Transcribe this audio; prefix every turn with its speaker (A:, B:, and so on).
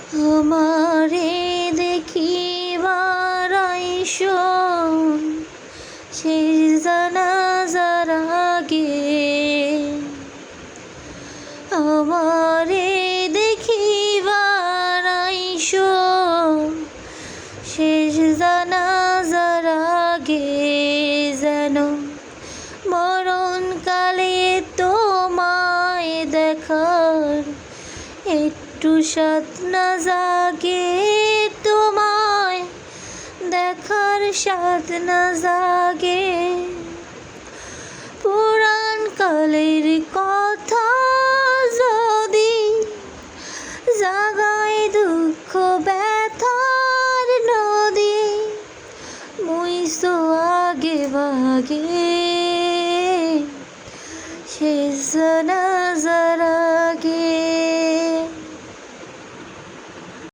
A: আমারে দেখিবার আইসো শেষ জানাজার আগে, আমারে দেখিবার আইসো শেষ জানাজার আগে, যেন মরণকালে তোমায় দেখার একটু সাধ না জাগে, তোমায় দেখার সাধ না জাগে। পুরাণ কালের কথা যদি জাগায় দুঃখ ব্যথার নদী, মুইসো আগে ভাগে শেষ না